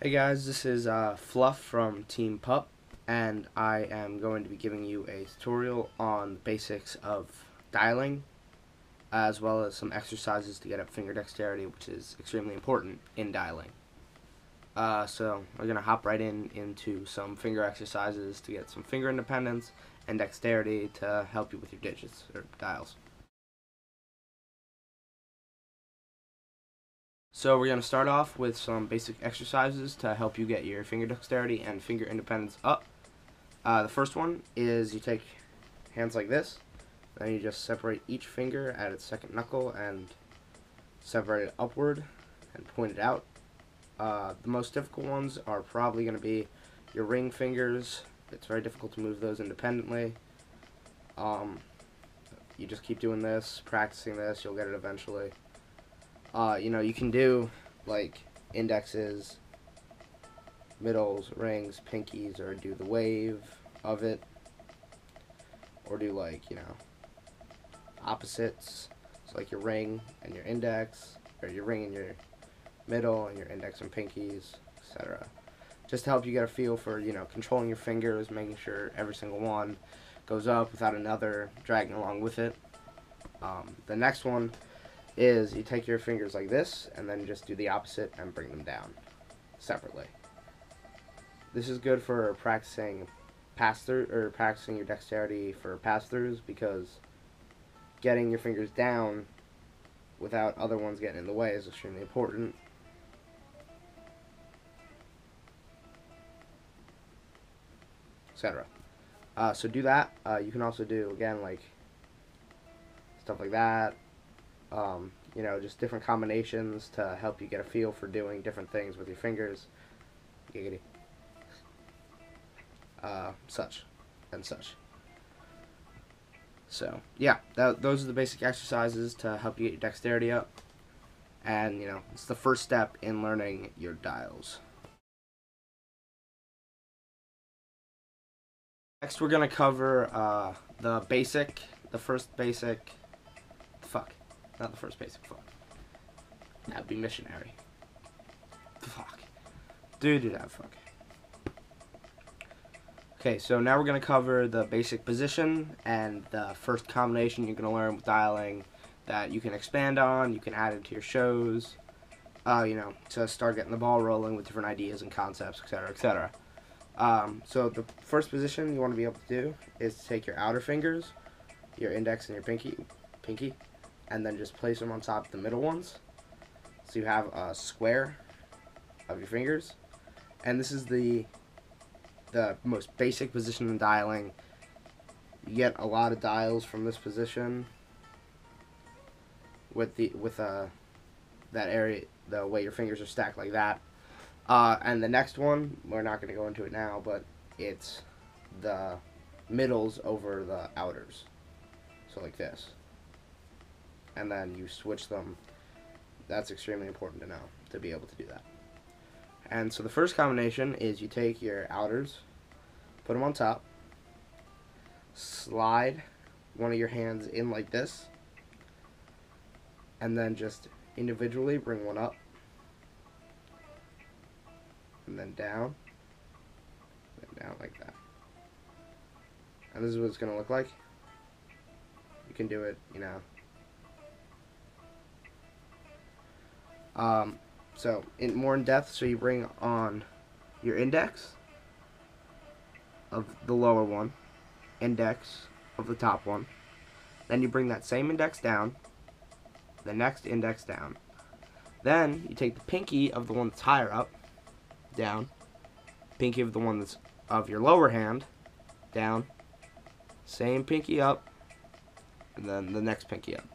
Hey guys, this is Fluff from Team PuP, and I am going to be giving you a tutorial on the basics of dialing, as well as some exercises to get up finger dexterity, which is extremely important in dialing. So we're going to hop right into some finger exercises to get some finger independence and dexterity to help you with your digits, or dials. So we're going to start off with some basic exercises to help you get your finger dexterity and finger independence up. The first one is you take hands like this, then you just separate each finger at its second knuckle and separate it upward and point it out. The most difficult ones are probably going to be your ring fingers. It's very difficult to move those independently. You just keep doing this, practicing this, you'll get it eventually. You can do like indexes, middles, rings, pinkies, or do the wave of it, or do opposites, so like your ring and your index, or your ring and your middle and your index and pinkies, etc. Just to help you get a feel for controlling your fingers, making sure every single one goes up without another dragging along with it. The next one is you take your fingers like this and then just do the opposite and bring them down separately. This is good for practicing pass-through, or practicing your dexterity for pass-throughs, because getting your fingers down without other ones getting in the way is extremely important. Etc. So do that. You can also do, again, like stuff like that. Just different combinations to help you get a feel for doing different things with your fingers. Giggity. Such and such. So, yeah, those are the basic exercises to help you get your dexterity up. And, it's the first step in learning your dials. Next, we're going to cover the first basic. Fuck. Not the first basic. Fuck. That'd be missionary. Fuck. Dude, fuck. Okay, so now we're going to cover the basic position and the first combination you're going to learn with dialing that you can expand on, you can add into your shows, to start getting the ball rolling with different ideas and concepts, etc., etc. So the first position you want to be able to do is to take your outer fingers, your index and your pinky, and then just place them on top of the middle ones. So you have a square of your fingers, and this is the most basic position in dialing. You get a lot of dials from this position with that area, the way your fingers are stacked like that. And the next one, we're not going to go into it now, but it's the middles over the outers. So like this. And then you switch them. That's extremely important to know, to be able to do that. And so the first combination is you take your outers, put them on top, slide one of your hands in like this, and then just individually bring one up, and then down like that. And this is what it's going to look like. You can do it, so more in depth. So you bring on your index of the lower one, index of the top one, then you bring that same index down, the next index down, then you take the pinky of the one that's higher up, down, pinky of the one that's of your lower hand, down, same pinky up, and then the next pinky up.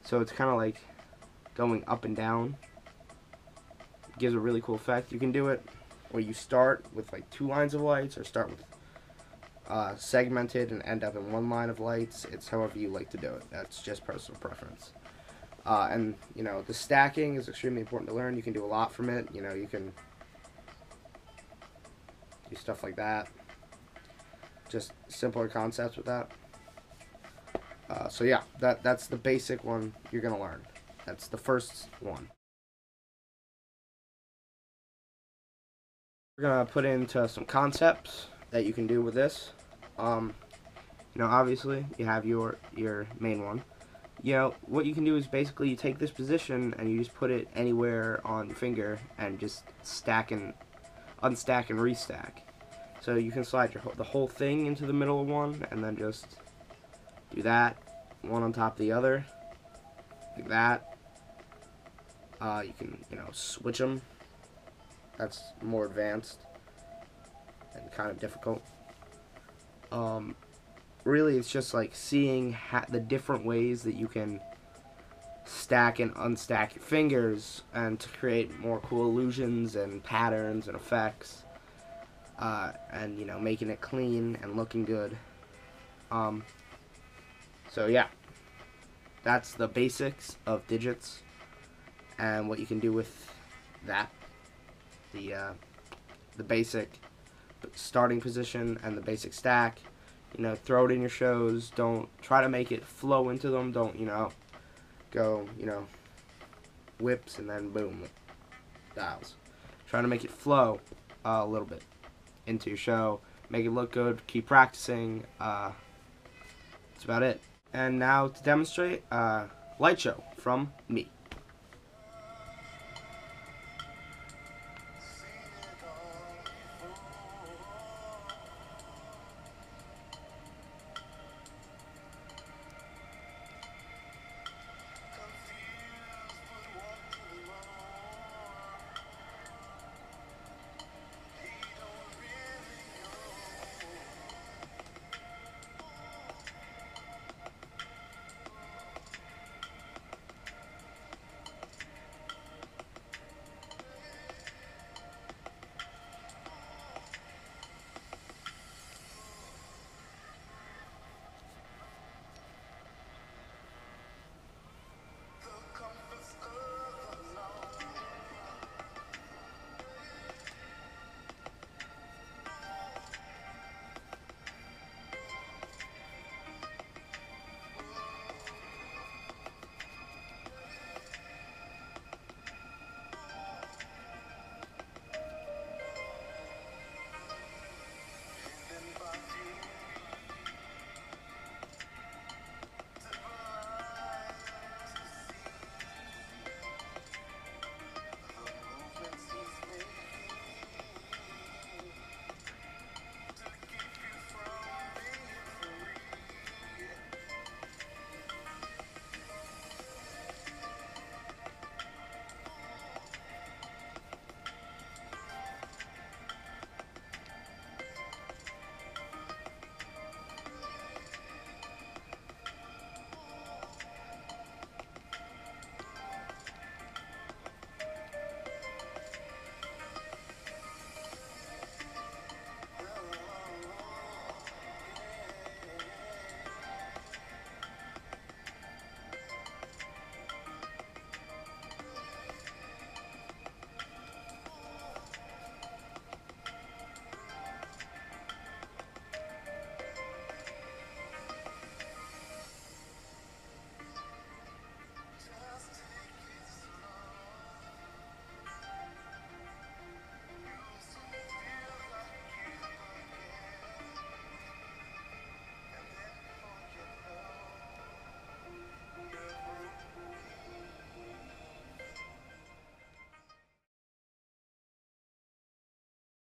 So it's kind of like going up and down. It gives a really cool effect. You can do it where you start with like 2 lines of lights, or start with segmented and end up in 1 line of lights. It's however you like to do it. That's just personal preference. And the stacking is extremely important to learn. You can do a lot from it. You can do stuff like that. Just simpler concepts with that. So yeah, that's the basic one you're gonna learn. That's the first one. We're gonna put into some concepts that you can do with this. Obviously you have your main one. What you can do is basically you take this position and you just put it anywhere on your finger and just stack and unstack and restack. So you can slide the whole thing into the middle of one and then just do that, one on top of the other, like that. You can, switch them. That's more advanced and kind of difficult. Really, it's just like seeing the different ways that you can stack and unstack your fingers and to create more cool illusions and patterns and effects, and making it clean and looking good. So yeah, that's the basics of digits and what you can do with that. The basic starting position and the basic stack. Throw it in your shows. Don't try to make it flow into them. Don't, go, whips and then boom, dials. Try to make it flow a little bit into your show. Make it look good. Keep practicing. That's about it. And now to demonstrate, light show from me.